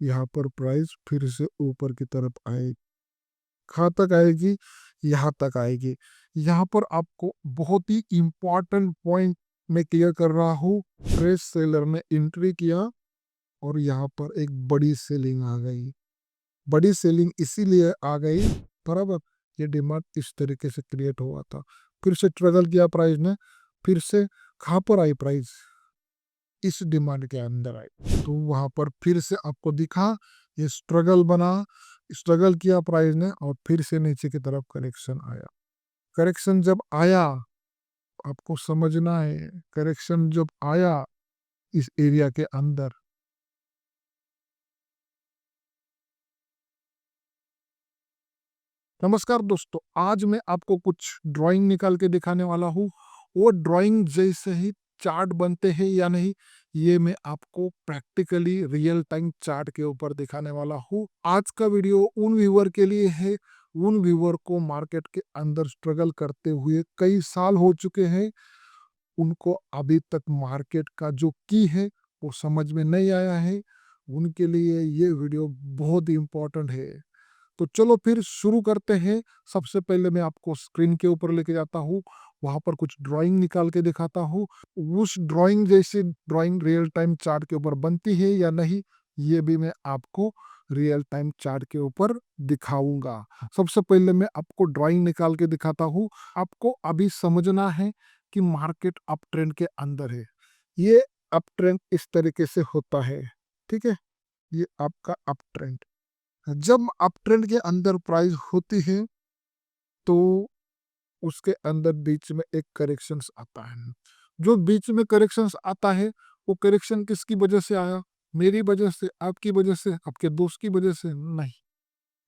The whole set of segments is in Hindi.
यहाँ पर प्राइस फिर से ऊपर की तरफ आएगी। कहाँ तक आएगी? यहाँ तक आएगी। यहाँ पर आपको बहुत ही इंपॉर्टेंट पॉइंट मैं क्लियर कर रहा हूँ। फ्रेश सेलर ने एंट्री किया और यहाँ पर एक बड़ी सेलिंग आ गई। बड़ी सेलिंग इसीलिए आ गई, बराबर, ये डिमांड इस तरीके से क्रिएट हुआ था। फिर से स्ट्रगल किया प्राइस ने, फिर से कहाँ पर आई प्राइस? इस डिमांड के अंदर आई। तो वहां पर फिर से आपको दिखा, ये स्ट्रगल बना, स्ट्रगल किया प्राइस ने और फिर से नीचे की तरफ करेक्शन आया। करेक्शन जब आया, आपको समझना है, करेक्शन जब आया इस एरिया के अंदर, नमस्कार दोस्तों, आज मैं आपको कुछ ड्राइंग निकाल के दिखाने वाला हूँ। वो ड्राइंग जैसे ही चार्ट बनते हैं या नहीं, ये मैं आपको प्रैक्टिकली रियल टाइम चार्ट के ऊपर दिखाने वाला हूँ। आज का वीडियो उन व्यूअर के लिए है, उन व्यूअर को मार्केट के अंदर स्ट्रगल करते हुए कई साल हो चुके हैं, उनको अभी तक मार्केट का जो की है वो समझ में नहीं आया है। उनके लिए ये वीडियो बहुत ही इम्पोर्टेंट है। तो चलो फिर शुरू करते हैं। सबसे पहले मैं आपको स्क्रीन के ऊपर लेके जाता हूँ, वहां पर कुछ ड्राइंग निकाल के दिखाता हूँ। उस ड्राइंग जैसी ड्राइंग रियल टाइम चार्ट के ऊपर बनती है या नहीं, ये भी मैं आपको रियल टाइम चार्ट के ऊपर दिखाऊंगा। सबसे पहले मैं आपको ड्राइंग निकाल के दिखाता हूँ। आपको अभी समझना है कि मार्केट अप ट्रेंड के अंदर है। ये अप ट्रेंड इस तरीके से होता है, ठीक है, ये आपका अप ट्रेंड। जब अप ट्रेंड के अंदर प्राइस होती है तो उसके अंदर बीच में एक करेक्शंस आता है। जो बीच में करेक्शंस आता है, वो करेक्शन किसकी वजह से आया? मेरी वजह से, आपकी वजह से, आपके दोस्त की वजह से नहीं,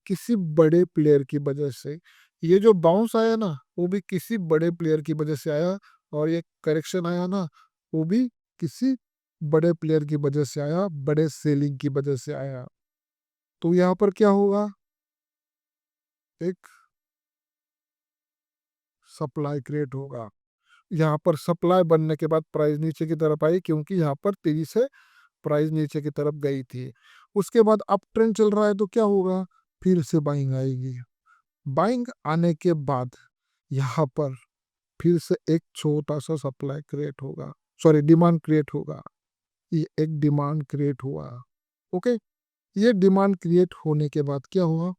किसी बड़े प्लेयर की वजह से। ये जो बाउंस आया ना, वो भी किसी बड़े प्लेयर की वजह से आया, और ये करेक्शन आया ना, वो भी किसी बड़े प्लेयर की वजह से आया, बड़े सेलिंग की वजह से आया। तो यहाँ पर क्या होगा? एक सप्लाई क्रिएट होगा। यहाँ पर सप्लाई बनने के बाद प्राइस नीचे की तरफ आई, क्योंकि यहाँ पर तेजी से प्राइस नीचे की तरफ गई थी। उसके बाद अप ट्रेंड चल रहा है तो क्या होगा? फिर से बाइंग आएगी। बाइंग आने के बाद यहाँ पर फिर से एक छोटा सा सप्लाई क्रिएट होगा, सॉरी डिमांड क्रिएट होगा। ये एक डिमांड क्रिएट हुआ। ओके, ये डिमांड क्रिएट होने के बाद क्या हुआ?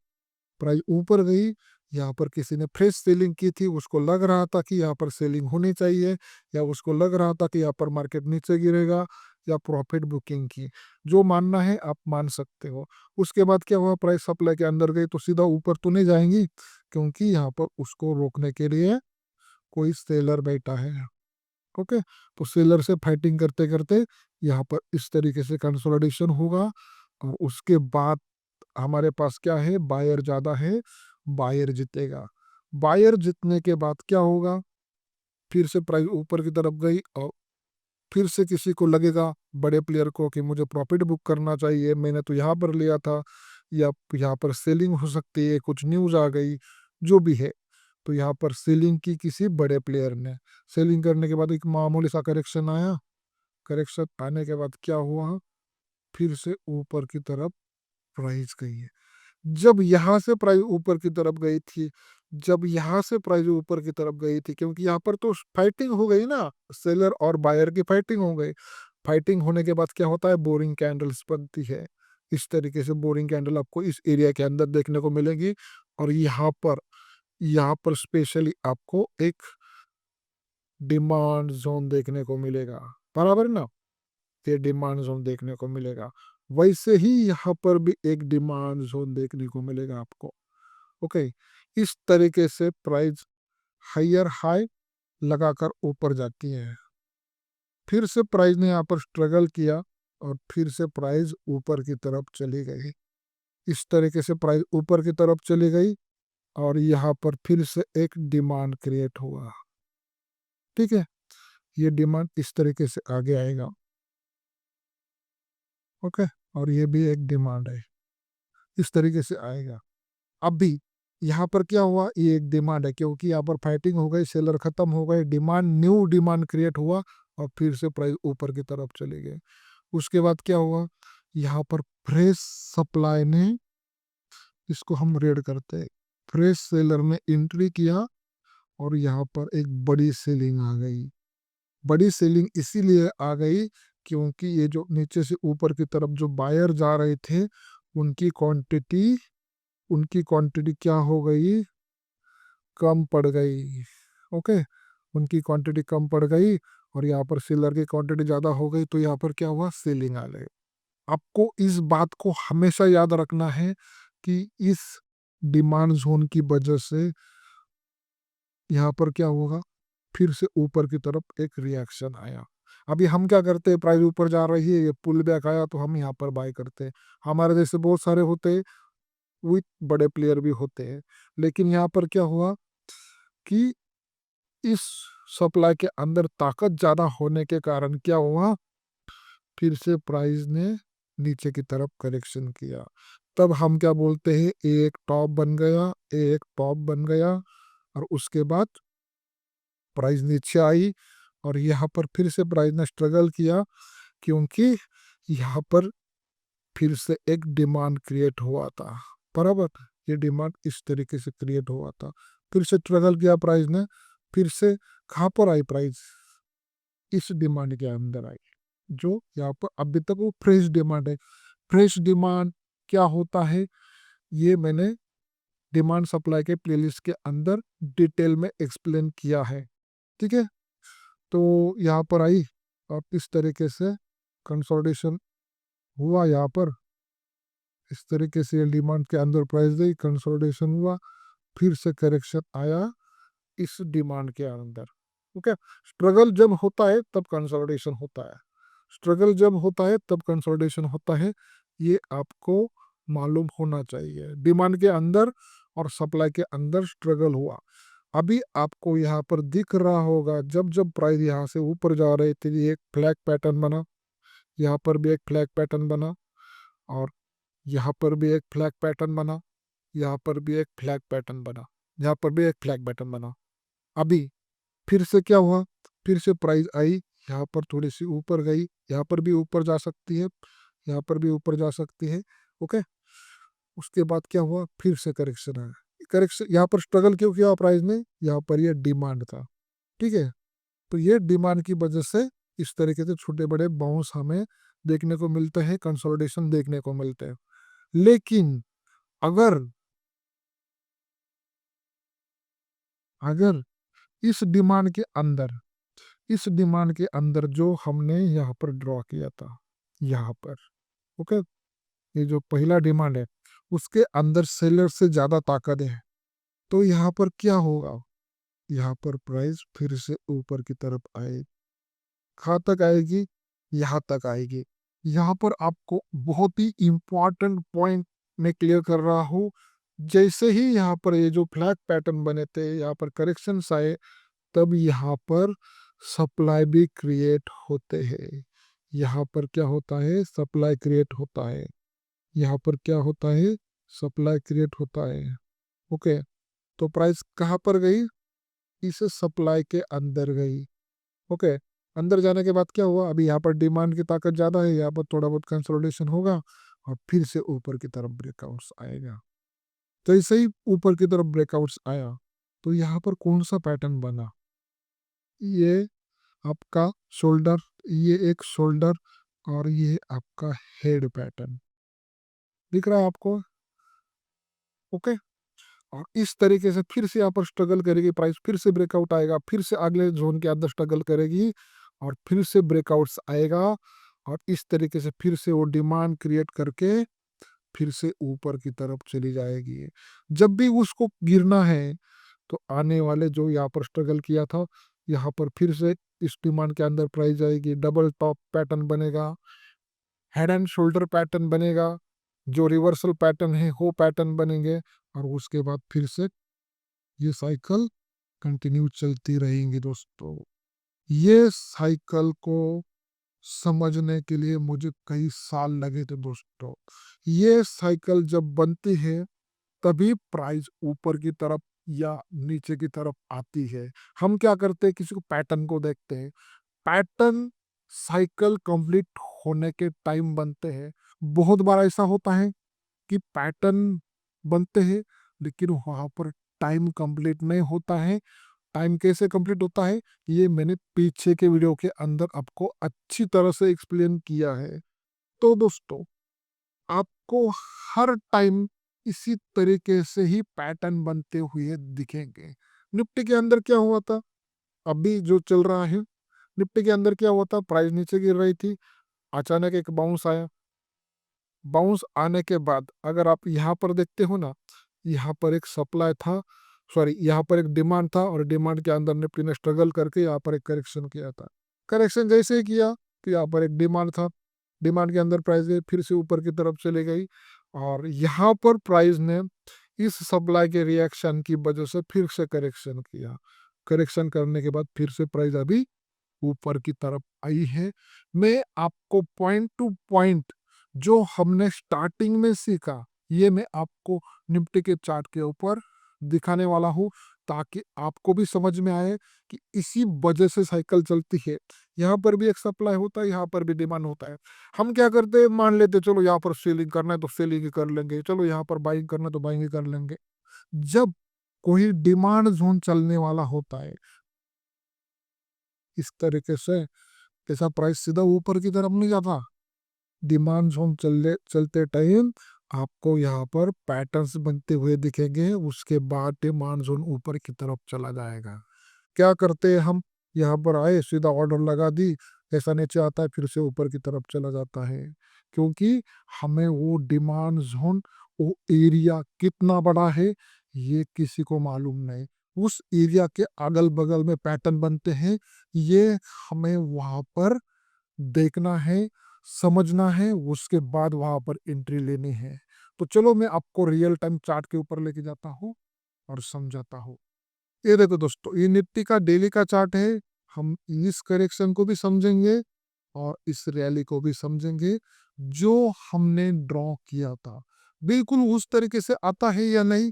प्राइस ऊपर गई। यहाँ पर किसी ने फ्रेश सेलिंग की थी, उसको लग रहा था कि यहाँ पर सेलिंग होनी चाहिए, या उसको लग रहा था कि यहाँ पर मार्केट नीचे गिरेगा, या प्रॉफिट बुकिंग की, जो मानना है आप मान सकते हो। उसके बाद क्या हुआ? प्राइस सप्लाई के अंदर गई तो सीधा ऊपर तो नहीं जाएंगी, क्योंकि यहाँ पर उसको रोकने के लिए कोई सेलर बैठा है। ओके, तो सेलर से फाइटिंग करते करते यहाँ पर इस तरीके से कंसोलिडेशन होगा, और उसके बाद हमारे पास क्या है? बायर ज़्यादा है, बायर जीतेगा। बायर जीतने के बाद क्या होगा? फिर से प्राइस ऊपर की तरफ गई, और फिर से किसी को लगेगा, बड़े प्लेयर को, कि मुझे प्रॉफिट बुक करना चाहिए, मैंने तो यहाँ पर लिया था, या यहाँ पर सेलिंग हो सकती है, कुछ न्यूज़ आ गई, जो भी है। तो यहाँ पर सेलिंग की किसी बड़े प्लेयर ने। सेलिंग करने के बाद एक मामूली सा करेक्शन आया। करेक्शन आने के बाद क्या हुआ? फिर से ऊपर की तरफ प्राइस गई है। जब यहाँ से प्राइस ऊपर की तरफ गई थी, जब यहाँ से प्राइस ऊपर की तरफ गई थी, क्योंकि यहाँ पर तो फाइटिंग हो गई ना, सेलर और बायर की फाइटिंग हो गई। फाइटिंग होने के बाद क्या होता है? बोरिंग कैंडल्स बनती है। इस तरीके से बोरिंग कैंडल आपको इस एरिया के अंदर देखने को मिलेगी, और यहाँ पर स्पेशली आपको एक डिमांड जोन देखने को मिलेगा, बराबर ना? ये डिमांड जोन देखने को मिलेगा। वैसे ही यहाँ पर भी एक डिमांड जोन देखने को मिलेगा आपको। ओके, इस तरीके से प्राइस हायर हाई लगाकर ऊपर जाती है। फिर से प्राइस ने यहाँ पर स्ट्रगल किया, और फिर से प्राइस ऊपर की तरफ चली गई। इस तरीके से प्राइस ऊपर की तरफ चली गई, और यहाँ पर फिर से एक डिमांड क्रिएट हुआ। ठीक है, ये डिमांड इस तरीके से आगे आएगा। ओके, और ये भी एक डिमांड है, इस तरीके से आएगा। अब भी यहाँ पर क्या हुआ? ये एक डिमांड है, क्योंकि यहाँ पर फाइटिंग हो गई, सेलर खत्म हो गए, डिमांड, न्यू डिमांड क्रिएट हुआ, और फिर से प्राइस ऊपर की तरफ चले गए। उसके बाद क्या हुआ? यहाँ पर फ्रेश सप्लाई ने, इसको हम रेड करते हैं, फ्रेश सेलर ने एंट्री किया और यहाँ पर एक बड़ी सेलिंग आ गई। बड़ी सेलिंग इसीलिए आ गई क्योंकि ये जो नीचे से ऊपर की तरफ जो बायर जा रहे थे उनकी क्वांटिटी उनकी क्वांटिटी क्या हो गई, कम पड़ गई। ओके, उनकी क्वांटिटी कम पड़ गई और यहाँ पर सेलर की क्वांटिटी ज़्यादा हो गई, तो यहाँ पर क्या हुआ, सेलिंग आ गई। आपको इस बात को हमेशा याद रखना है कि इस डिमांड जोन की वजह से यहाँ पर क्या होगा, फिर से ऊपर की तरफ एक रिएक्शन आया। अभी हम क्या करते हैं, प्राइस ऊपर जा रही है, ये पुल बैक आया तो हम यहाँ पर बाय करते हैं। हमारे जैसे बहुत सारे होते हैं, विथ बड़े प्लेयर भी होते हैं, लेकिन यहाँ पर क्या हुआ कि इस सप्लाई के अंदर ताकत ज़्यादा होने के कारण क्या हुआ, फिर से प्राइस ने नीचे की तरफ करेक्शन किया। तब हम क्या बोलते हैं, एक टॉप बन गया, एक टॉप बन गया और उसके बाद प्राइस नीचे आई और यहाँ पर फिर से प्राइस ने स्ट्रगल किया क्योंकि यहाँ पर फिर से एक डिमांड क्रिएट हुआ था। बराबर, ये डिमांड इस तरीके से क्रिएट हुआ था, फिर से स्ट्रगल किया प्राइस ने, फिर से कहाँ पर आई प्राइस, इस डिमांड के अंदर आई, जो यहाँ पर अभी तक वो फ्रेश डिमांड है। फ्रेश डिमांड क्या होता है, ये मैंने डिमांड सप्लाई के प्लेलिस्ट के अंदर डिटेल में एक्सप्लेन किया है। ठीक है, तो यहाँ पर आई और इस तरीके से कंसोलिडेशन हुआ, यहाँ पर इस तरीके से डिमांड के अंदर प्राइस गई, कंसोलिडेशन हुआ, फिर से करेक्शन आया इस डिमांड के अंदर। ओके, स्ट्रगल जब होता है तब कंसोलिडेशन होता है, स्ट्रगल जब होता है तब कंसोलिडेशन होता है, ये आपको मालूम होना चाहिए। डिमांड के अंदर और सप्लाई के अंदर स्ट्रगल हुआ। अभी आपको यहाँ पर दिख रहा होगा, जब जब प्राइस यहाँ से ऊपर जा रहे थे ये एक फ्लैग पैटर्न बना, यहाँ पर भी एक फ्लैग पैटर्न बना और यहाँ पर भी एक फ्लैग पैटर्न बना, यहाँ पर भी एक फ्लैग पैटर्न बना, यहाँ पर भी एक फ्लैग पैटर्न बना। अभी फिर से क्या हुआ, फिर से प्राइस आई, यहाँ पर थोड़ी सी ऊपर गई, यहाँ पर भी ऊपर जा सकती है, यहाँ पर भी ऊपर जा सकती है। ओके, उसके बाद क्या हुआ, फिर से करेक्शन आया। करेक्शन यहाँ पर स्ट्रगल क्यों किया प्राइस ने, यहाँ पर ये डिमांड था। ठीक है, तो ये डिमांड की वजह से इस तरीके से छोटे बड़े बाउंस हमें देखने को मिलते हैं, कंसोलिडेशन देखने को मिलते हैं। लेकिन अगर अगर इस डिमांड के अंदर इस डिमांड के अंदर जो हमने यहाँ पर ड्रॉ किया था, यहाँ पर, ओके, ये जो पहला डिमांड है उसके अंदर सेलर से ज़्यादा ताकत है, तो यहाँ पर क्या होगा, यहाँ पर प्राइस फिर से ऊपर की तरफ आए, कहाँ तक आएगी, यहाँ तक आएगी। यहाँ पर आपको बहुत ही इम्पॉर्टेंट पॉइंट मैं क्लियर कर रहा हूँ, जैसे ही यहाँ पर ये जो फ्लैग पैटर्न बने थे, यहाँ पर करेक्शंस आए, तब यहाँ पर सप्लाई भी क्रिएट होते हैं। यहाँ पर क्या होता है, सप्लाई क्रिएट होता है, यहाँ पर क्या होता है, सप्लाई क्रिएट होता है। ओके, तो प्राइस कहाँ पर गई, इस सप्लाई के अंदर गई। ओके, अंदर जाने के बाद क्या हुआ, अभी यहाँ पर डिमांड की ताकत ज़्यादा है, यहाँ पर थोड़ा बहुत कंसोलिडेशन होगा और फिर से ऊपर की तरफ ब्रेकआउट्स आएगा। जैसे ही ऊपर की तरफ ब्रेकआउट्स आया तो यहाँ पर कौन सा पैटर्न बना, ये आपका शोल्डर, ये एक शोल्डर और ये आपका हेड पैटर्न दिख रहा है आपको। ओके, और इस तरीके से फिर से यहाँ पर स्ट्रगल करेगी प्राइस, फिर से ब्रेकआउट आएगा, फिर से अगले जोन के अंदर स्ट्रगल करेगी और फिर से ब्रेकआउट्स आएगा और इस तरीके से फिर से वो डिमांड क्रिएट करके फिर से ऊपर की तरफ चली जाएगी। जब भी उसको गिरना है तो आने वाले जो यहाँ पर स्ट्रगल किया था, यहाँ पर फिर से इस डिमांड के अंदर प्राइस जाएगी, डबल टॉप पैटर्न बनेगा, हेड एंड शोल्डर पैटर्न बनेगा, जो रिवर्सल पैटर्न है वो पैटर्न बनेंगे और उसके बाद फिर से ये साइकिल कंटिन्यू चलती रहेंगी। दोस्तों, ये साइकिल को समझने के लिए मुझे कई साल लगे थे। दोस्तों, ये साइकिल जब बनती है तभी प्राइस ऊपर की तरफ या नीचे की तरफ आती है। हम क्या करते हैं, किसी को पैटर्न को देखते हैं, पैटर्न साइकिल कंप्लीट होने के टाइम बनते हैं बहुत बार ऐसा होता है कि पैटर्न बनते हैं लेकिन वहाँ पर टाइम कंप्लीट नहीं होता है। टाइम कैसे कंप्लीट होता है ये मैंने पीछे के वीडियो के अंदर आपको अच्छी तरह से एक्सप्लेन किया है। तो दोस्तों आपको हर टाइम इसी तरीके से ही पैटर्न बनते हुए दिखेंगे। निफ्टी के अंदर क्या हुआ था, अभी जो चल रहा है, निफ्टी के अंदर क्या हुआ था, प्राइस नीचे गिर रही थी, अचानक एक बाउंस आया। बाउंस आने के बाद अगर आप यहाँ पर देखते हो ना, यहाँ पर एक सप्लाई था, सॉरी यहाँ पर एक डिमांड था और डिमांड के अंदर निफ्टी ने स्ट्रगल करके यहाँ पर एक करेक्शन किया था। करेक्शन जैसे ही किया तो यहाँ पर एक डिमांड था, डिमांड के अंदर प्राइस गई, फिर से ऊपर की तरफ चले गई और यहाँ पर प्राइस ने इस सप्लाई के रिएक्शन की वजह से फिर से करेक्शन किया। करेक्शन करने के बाद फिर से प्राइस अभी ऊपर की तरफ आई है। मैं आपको पॉइंट टू पॉइंट जो हमने स्टार्टिंग में सीखा ये मैं आपको निफ्टी के चार्ट के ऊपर दिखाने वाला हूँ, ताकि आपको भी समझ में आए कि इसी वजह से साइकिल चलती है। यहाँ पर भी एक सप्लाई होता है, यहाँ पर भी डिमांड होता है। हम क्या करते हैं, मान लेते चलो यहाँ पर सेलिंग करना है तो सेलिंग ही कर लेंगे, चलो यहाँ पर बाइंग करना है तो बाइंग ही कर लेंगे। जब कोई डिमांड जोन चलने वाला होता है इस तरीके से, ऐसा प्राइस सीधा ऊपर की तरफ नहीं जाता। डिमांड जोन चलते टाइम आपको यहाँ पर पैटर्न्स बनते हुए दिखेंगे, उसके बाद डिमांड जोन ऊपर की तरफ चला जाएगा। क्या करते हैं हम, यहाँ पर आए सीधा ऑर्डर लगा दी, ऐसा नीचे आता है फिर से ऊपर की तरफ चला जाता है, क्योंकि हमें वो डिमांड जोन, वो एरिया कितना बड़ा है ये किसी को मालूम नहीं। उस एरिया के अगल बगल में पैटर्न बनते हैं, ये हमें वहाँ पर देखना है, समझना है, उसके बाद वहां पर एंट्री लेनी है। तो चलो मैं आपको रियल टाइम चार्ट के ऊपर लेके जाता हूँ और समझाता हूँ। ये देखो दोस्तों, ये निफ्टी का डेली का चार्ट है। हम इस करेक्शन को भी समझेंगे और इस रैली को भी समझेंगे जो हमने ड्रॉ किया था, बिल्कुल उस तरीके से आता है या नहीं।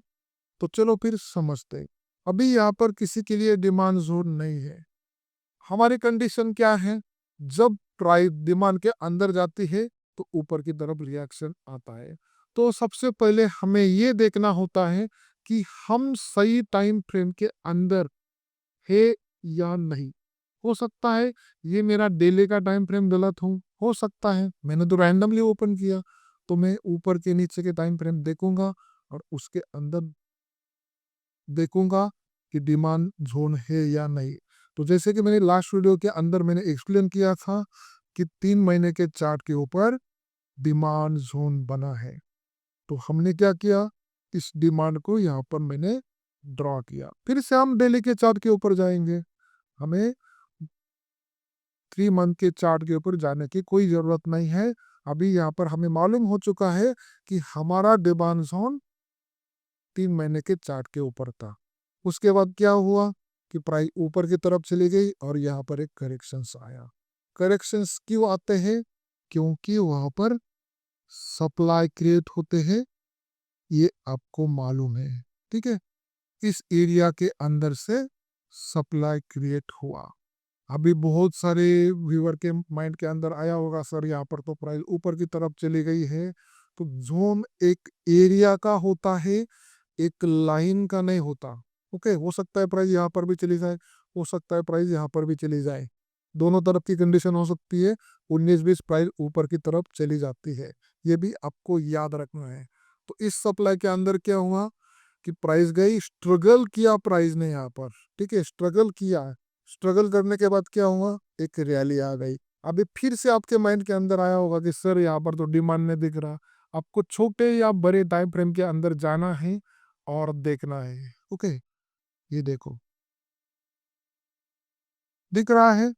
तो चलो फिर समझते हैं। अभी यहाँ पर किसी के लिए डिमांड जोन नहीं है। हमारी कंडीशन क्या है, जब प्राइस डिमांड के अंदर जाती है तो ऊपर की तरफ रिएक्शन आता है। तो सबसे पहले हमें ये देखना होता है कि हम सही टाइम फ्रेम के अंदर है या नहीं। हो सकता है ये मेरा डेली का टाइम फ्रेम गलत हो सकता है मैंने तो रैंडमली ओपन किया, तो मैं ऊपर के नीचे के टाइम फ्रेम देखूंगा और उसके अंदर देखूंगा कि डिमांड जोन है या नहीं। तो जैसे कि मैंने लास्ट वीडियो के अंदर मैंने एक्सप्लेन किया था कि 3 महीने के चार्ट के ऊपर डिमांड जोन बना है। तो हमने क्या किया, इस डिमांड को यहाँ पर मैंने ड्रॉ किया। फिर से हम डेली के चार्ट के ऊपर जाएंगे, हमें 3 मंथ के चार्ट के ऊपर जाने की कोई ज़रूरत नहीं है। अभी यहाँ पर हमें मालूम हो चुका है कि हमारा डिमांड जोन 3 महीने के चार्ट के ऊपर था। उसके बाद क्या हुआ कि प्राइस ऊपर की तरफ चली गई और यहाँ पर एक करेक्शंस आया। करेक्शंस क्यों आते हैं, क्योंकि वहाँ पर सप्लाई क्रिएट होते हैं, ये आपको मालूम है। ठीक है, इस एरिया के अंदर से सप्लाई क्रिएट हुआ। अभी बहुत सारे व्यूअर के माइंड के अंदर आया होगा, सर यहाँ पर तो प्राइस ऊपर की तरफ चली गई है। तो जोन एक एरिया का होता है, एक लाइन का नहीं होता। ओके, हो सकता है प्राइस यहाँ पर भी चली जाए, हो सकता है प्राइस यहाँ पर भी चली जाए, दोनों तरफ की कंडीशन हो सकती है। 19-20 प्राइस ऊपर की तरफ चली जाती है, ये भी आपको याद रखना है। तो इस सप्लाई के अंदर क्या हुआ कि प्राइस गई, स्ट्रगल किया प्राइस ने यहाँ पर। ठीक है, स्ट्रगल किया, स्ट्रगल करने के बाद क्या हुआ, एक रैली आ गई। अभी फिर से आपके माइंड के अंदर आया होगा कि सर यहाँ पर तो डिमांड नहीं दिख रहा। आपको छोटे या बड़े टाइम फ्रेम के अंदर जाना है और देखना है। ओके, ये देखो दिख रहा है,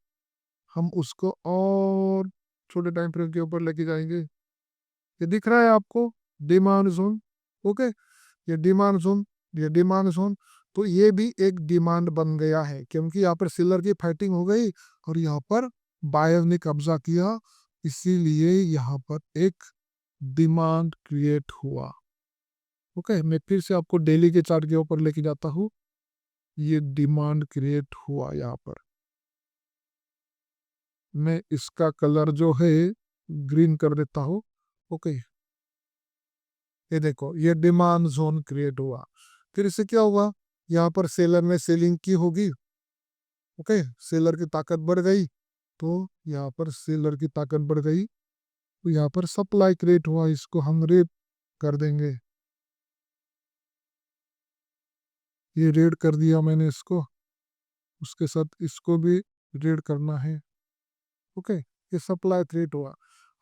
हम उसको और छोटे टाइम फ्रेम के ऊपर लेके जाएंगे। ये दिख रहा है आपको, डिमांड जोन। ओके, ये डिमांड जोन, ये डिमांड जोन। तो ये भी एक डिमांड बन गया है, क्योंकि यहाँ पर सेलर की फाइटिंग हो गई और यहाँ पर बायर ने कब्जा किया, इसीलिए यहाँ पर एक डिमांड क्रिएट हुआ। ओके, मैं फिर से आपको डेली के चार्ट के ऊपर लेके जाता हूँ। ये डिमांड क्रिएट हुआ यहाँ पर, मैं इसका कलर जो है ग्रीन कर देता हूँ। ओके, ये देखो ये डिमांड जोन क्रिएट हुआ। फिर इससे क्या हुआ, यहाँ पर सेलर ने सेलिंग की होगी। ओके, सेलर की ताकत बढ़ गई, तो यहाँ पर सेलर की ताकत बढ़ गई, तो यहाँ पर सप्लाई क्रिएट हुआ, इसको हम रेड कर देंगे। ये रेड कर दिया मैंने इसको, उसके साथ इसको भी रेड करना है। ओके, ये सप्लाई क्रिएट हुआ।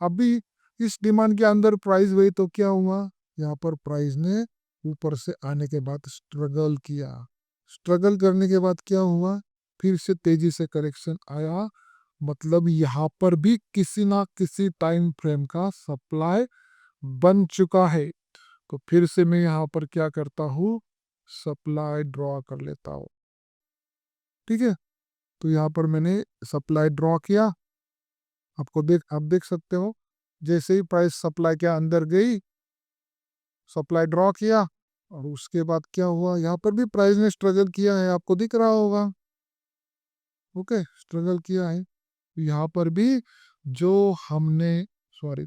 अभी इस डिमांड के अंदर प्राइस हुई तो क्या हुआ, यहाँ पर प्राइस ने ऊपर से आने के बाद स्ट्रगल किया। स्ट्रगल करने के बाद क्या हुआ, फिर से तेजी से करेक्शन आया। मतलब यहाँ पर भी किसी ना किसी टाइम फ्रेम का सप्लाई बन चुका है। तो फिर से मैं यहाँ पर क्या करता हूँ, सप्लाई ड्रॉ कर लेता हूँ। ठीक है, तो यहाँ पर मैंने सप्लाई ड्रॉ किया। आप देख सकते हो, जैसे ही प्राइस सप्लाई के अंदर गई, सप्लाई ड्रॉ किया, और उसके बाद क्या हुआ, यहाँ पर भी प्राइस ने स्ट्रगल किया है, आपको दिख रहा होगा। ओके, स्ट्रगल किया है। यहाँ पर भी जो हमने सॉरी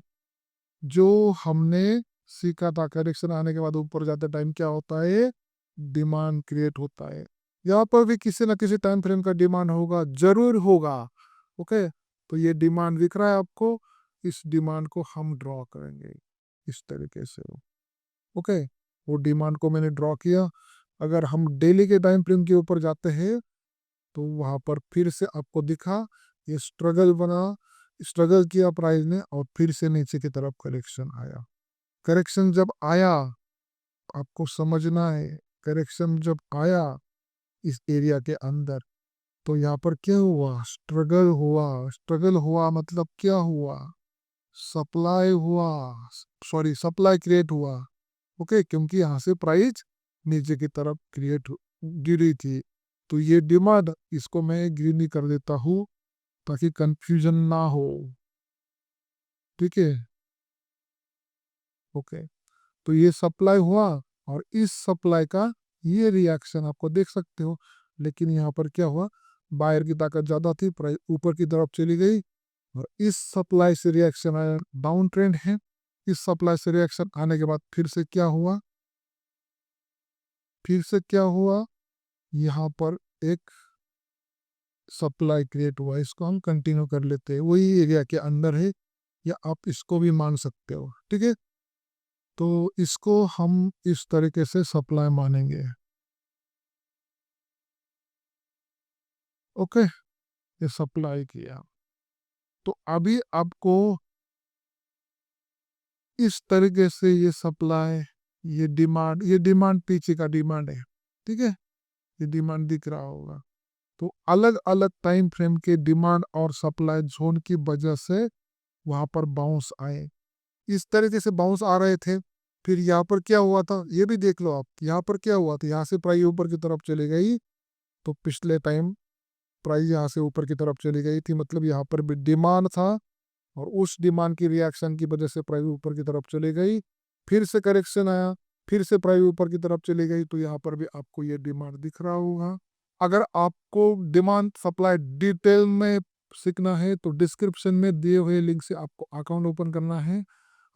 जो हमने सीखा था, करेक्शन आने के बाद ऊपर जाते टाइम क्या होता है, डिमांड क्रिएट होता है। यहाँ पर भी किसी ना किसी टाइम फ्रेम का डिमांड होगा, जरूर होगा। ओके, तो ये डिमांड दिख रहा है आपको, इस डिमांड को हम ड्रॉ करेंगे इस तरीके से। ओके, वो डिमांड को मैंने ड्रॉ किया। अगर हम डेली के टाइम फ्रेम के ऊपर जाते हैं, तो वहां पर फिर से आपको दिखा, ये स्ट्रगल बना, स्ट्रगल किया प्राइस ने, और फिर से नीचे की तरफ करेक्शन आया। करेक्शन जब आया, आपको समझना है, करेक्शन जब आया इस एरिया के अंदर, तो यहाँ पर क्या हुआ, स्ट्रगल हुआ। स्ट्रगल हुआ मतलब क्या हुआ, सप्लाई हुआ, सॉरी सप्लाई क्रिएट हुआ। ओके, क्योंकि यहाँ से प्राइस नीचे की तरफ गिरी थी, तो ये डिमांड, इसको मैं ग्रीन ही कर देता हूँ ताकि कंफ्यूजन ना हो। ठीक है, ओके, तो ये सप्लाई हुआ, और इस सप्लाई का ये रिएक्शन आपको देख सकते हो। लेकिन यहाँ पर क्या हुआ, बायर की ताकत ज़्यादा थी, प्राइस ऊपर की तरफ चली गई, और इस सप्लाई से रिएक्शन आया, डाउन ट्रेंड है। इस सप्लाई से रिएक्शन आने के बाद फिर से क्या हुआ, यहाँ पर एक सप्लाई क्रिएट हुआ, इसको हम कंटिन्यू कर लेते हैं, वही एरिया के अंदर है, या आप इसको भी मान सकते हो। ठीक है, तो इसको हम इस तरीके से सप्लाई मानेंगे। ओके, ये सप्लाई किया, तो अभी आपको इस तरीके से ये सप्लाई, ये डिमांड पीछे का डिमांड है। ठीक है, ये डिमांड दिख रहा होगा। तो अलग अलग टाइम फ्रेम के डिमांड और सप्लाई जोन की वजह से वहां पर बाउंस आए, इस तरीके से बाउंस आ रहे थे। फिर यहाँ पर क्या हुआ था, ये भी देख लो आप, यहाँ पर क्या हुआ था, यहाँ से प्राइस ऊपर की तरफ चली गई, तो पिछले टाइम प्राइस यहाँ से ऊपर की तरफ चली गई थी, मतलब यहाँ पर भी डिमांड था, और उस डिमांड की रिएक्शन की वजह से प्राइस ऊपर की तरफ चली गई। फिर से करेक्शन आया, फिर से प्राइस ऊपर की तरफ चली गई, तो यहाँ पर भी आपको ये डिमांड दिख रहा होगा। अगर आपको डिमांड सप्लाई डिटेल में सीखना है, तो डिस्क्रिप्शन में दिए हुए लिंक से आपको अकाउंट ओपन करना है,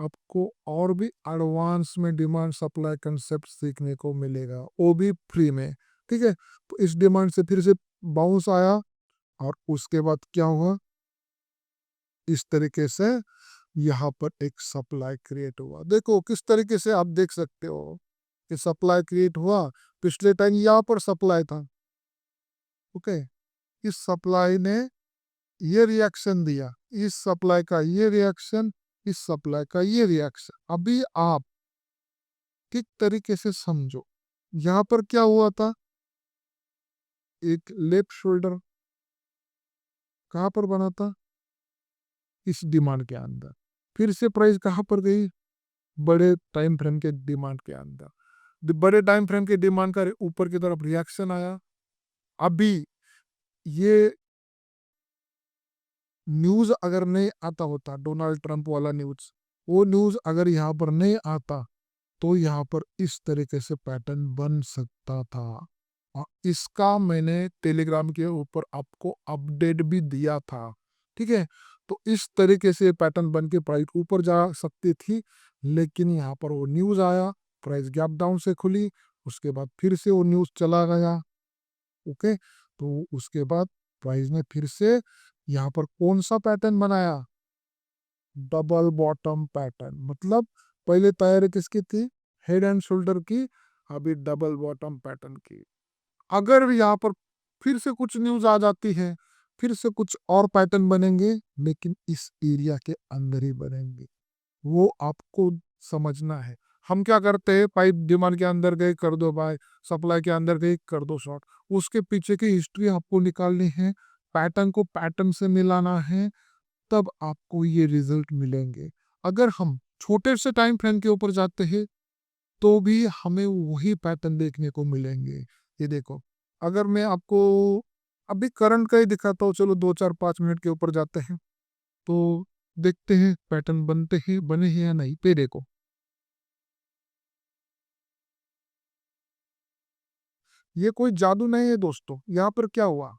आपको और भी एडवांस में डिमांड सप्लाई कंसेप्ट सीखने को मिलेगा, वो भी फ्री में। ठीक है, तो इस डिमांड से फिर से बाउंस आया, और उसके बाद क्या हुआ, इस तरीके से यहाँ पर एक सप्लाई क्रिएट हुआ। देखो किस तरीके से आप देख सकते हो कि सप्लाई क्रिएट हुआ, पिछले टाइम यहाँ पर सप्लाई था। ओके, इस सप्लाई ने ये रिएक्शन दिया, इस सप्लाई का ये रिएक्शन, इस सप्लाई का ये रिएक्शन। अभी आप किस तरीके से समझो, यहाँ पर क्या हुआ था, एक लेफ्ट शोल्डर कहाँ पर बना था, इस डिमांड के अंदर। फिर से प्राइस कहाँ पर गई, बड़े टाइम फ्रेम के डिमांड के अंदर। बड़े टाइम फ्रेम के डिमांड का ऊपर की तरफ रिएक्शन आया। अभी ये न्यूज अगर नहीं आता होता, डोनाल्ड ट्रंप वाला न्यूज, वो न्यूज अगर यहाँ पर नहीं आता, तो यहाँ पर इस तरीके से पैटर्न बन सकता था। और इसका मैंने टेलीग्राम के ऊपर आपको अपडेट भी दिया था। ठीक है, तो इस तरीके से पैटर्न बन के प्राइस ऊपर जा सकती थी, लेकिन यहाँ पर वो न्यूज़ आया, प्राइस गैप डाउन से खुली, उसके बाद फिर से वो न्यूज़ चला गया। ओके, तो उसके बाद प्राइस ने फिर से यहाँ पर कौन सा पैटर्न बनाया, डबल बॉटम पैटर्न। मतलब पहले तैयारी किसकी थी, हेड एंड शोल्डर की, अभी डबल बॉटम पैटर्न की। अगर यहाँ पर फिर से कुछ न्यूज़ आ जाती है, फिर से कुछ और पैटर्न बनेंगे, लेकिन इस एरिया के अंदर ही बनेंगे, वो आपको समझना है। हम क्या करते हैं, पाइप डिमांड के अंदर गए कर दो बाय, सप्लाई के अंदर गए कर दो शॉर्ट। उसके पीछे की हिस्ट्री आपको निकालनी है, पैटर्न को पैटर्न से मिलाना है, तब आपको ये रिजल्ट मिलेंगे। अगर हम छोटे से टाइम फ्रेम के ऊपर जाते हैं तो भी हमें वही पैटर्न देखने को मिलेंगे। ये देखो, अगर मैं आपको अभी करंट का ही दिखाता हूँ, चलो 2 4 5 मिनट के ऊपर जाते हैं तो देखते हैं पैटर्न बनते हैं, बने हैं या नहीं। पे देखो, ये कोई जादू नहीं है दोस्तों। यहाँ पर क्या हुआ,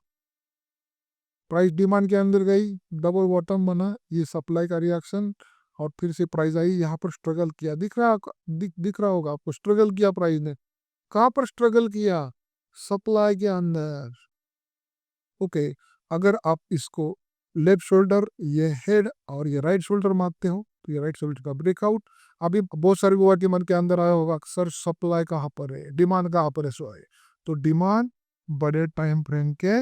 प्राइस डिमांड के अंदर गई, डबल बॉटम बना, ये सप्लाई का रिएक्शन, और फिर से प्राइस आई, यहाँ पर स्ट्रगल किया। दिख रहा होगा आपको, स्ट्रगल किया प्राइस ने। कहाँ पर स्ट्रगल किया, सप्लाई के अंदर। ओके, अगर आप इसको लेफ्ट शोल्डर, ये हेड और ये राइट शोल्डर मानते हो, तो ये राइट शोल्डर का ब्रेकआउट। अभी बहुत सारे लोगों के मन के अंदर आया होगा, सर सप्लाई कहाँ पर है, डिमांड कहाँ पर है। सो है, तो डिमांड बड़े टाइम फ्रेम के,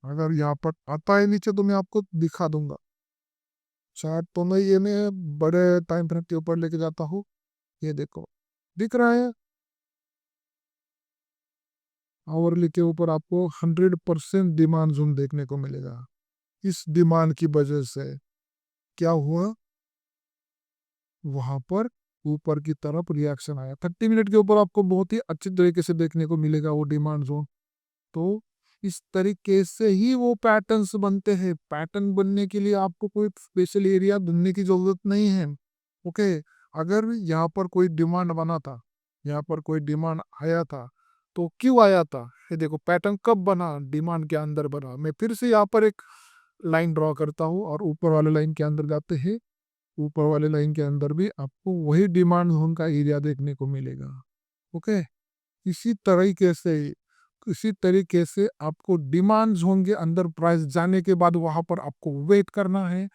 अगर यहाँ पर आता है नीचे तो मैं आपको दिखा दूंगा। चार्ट तो मैं ये मैं बड़े टाइम फ्रेम के ऊपर लेके जाता हूँ, ये देखो दिख रहा है। आवरली के ऊपर आपको 100% डिमांड जोन देखने को मिलेगा। इस डिमांड की वजह से क्या हुआ, वहां पर ऊपर की तरफ रिएक्शन आया। 30 मिनट के ऊपर आपको बहुत ही अच्छी तरीके से देखने को मिलेगा वो डिमांड जोन। तो इस तरीके से ही वो पैटर्न्स बनते हैं। पैटर्न बनने के लिए आपको कोई स्पेशल एरिया ढूंढने की जरूरत नहीं है। ओके, अगर यहाँ पर कोई डिमांड बना था, यहाँ पर कोई डिमांड आया था, तो क्यों आया था, ये देखो पैटर्न कब बना, डिमांड के अंदर बना। मैं फिर से यहाँ पर एक लाइन ड्रॉ करता हूँ और ऊपर वाले लाइन के अंदर जाते हैं। ऊपर वाले लाइन के अंदर भी आपको वही डिमांड जोन का एरिया देखने को मिलेगा। ओके, इसी तरीके से आपको डिमांड जोन के अंदर प्राइस जाने के बाद वहां पर आपको वेट करना है।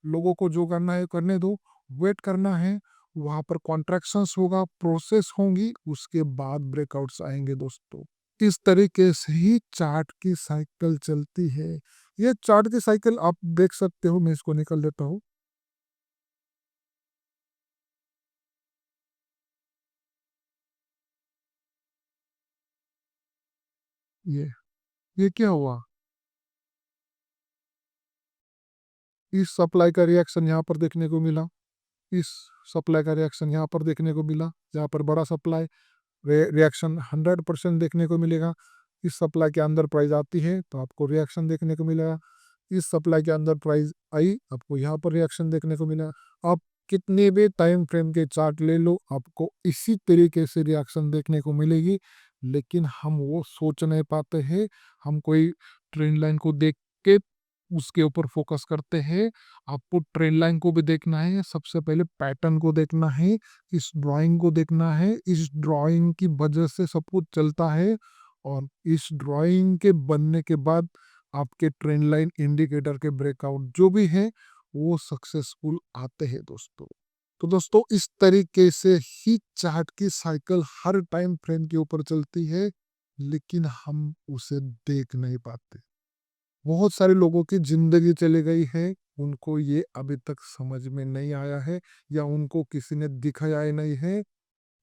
लोगों को जो करना है करने दो, वेट करना है। वहां पर कॉन्ट्रैक्शंस होगा, प्रोसेस होंगी, उसके बाद ब्रेकआउट्स आएंगे दोस्तों। इस तरीके से ही चार्ट की साइकिल चलती है। ये चार्ट की साइकिल आप देख सकते हो, मैं इसको निकल लेता हूँ। ये ये क्या हुआ, इस सप्लाई का रिएक्शन यहाँ पर देखने को मिला, इस सप्लाई का रिएक्शन यहाँ पर देखने को मिला। यहाँ पर बड़ा सप्लाई रिएक्शन 100% देखने को मिलेगा। इस सप्लाई के अंदर प्राइस आती है तो आपको रिएक्शन देखने को मिलेगा। इस सप्लाई के अंदर प्राइस आई, आपको यहाँ पर रिएक्शन देखने को मिला। आप कितने भी टाइम फ्रेम के चार्ट ले लो, आपको इसी तरीके से रिएक्शन देखने को मिलेगी। लेकिन हम वो सोच नहीं पाते हैं। हम कोई ट्रेंड लाइन को देख के उसके ऊपर फोकस करते हैं। आपको ट्रेंड लाइन को भी देखना है, सबसे पहले पैटर्न को देखना है, इस ड्राइंग को देखना है। इस ड्राइंग की वजह से सब कुछ चलता है, और इस ड्राइंग के बनने के बाद आपके ट्रेंड लाइन इंडिकेटर के ब्रेकआउट जो भी है वो सक्सेसफुल आते हैं दोस्तों। तो दोस्तों इस तरीके से ही चार्ट की साइकिल हर टाइम फ्रेम के ऊपर चलती है, लेकिन हम उसे देख नहीं पाते। बहुत सारे लोगों की जिंदगी चली गई है, उनको ये अभी तक समझ में नहीं आया है, या उनको किसी ने दिखाया ही नहीं है।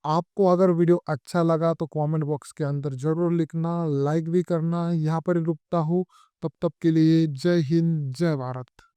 आपको अगर वीडियो अच्छा लगा तो कमेंट बॉक्स के अंदर जरूर लिखना, लाइक भी करना। यहाँ पर ही रुकता हूँ, तब तक के लिए जय हिंद, जय भारत।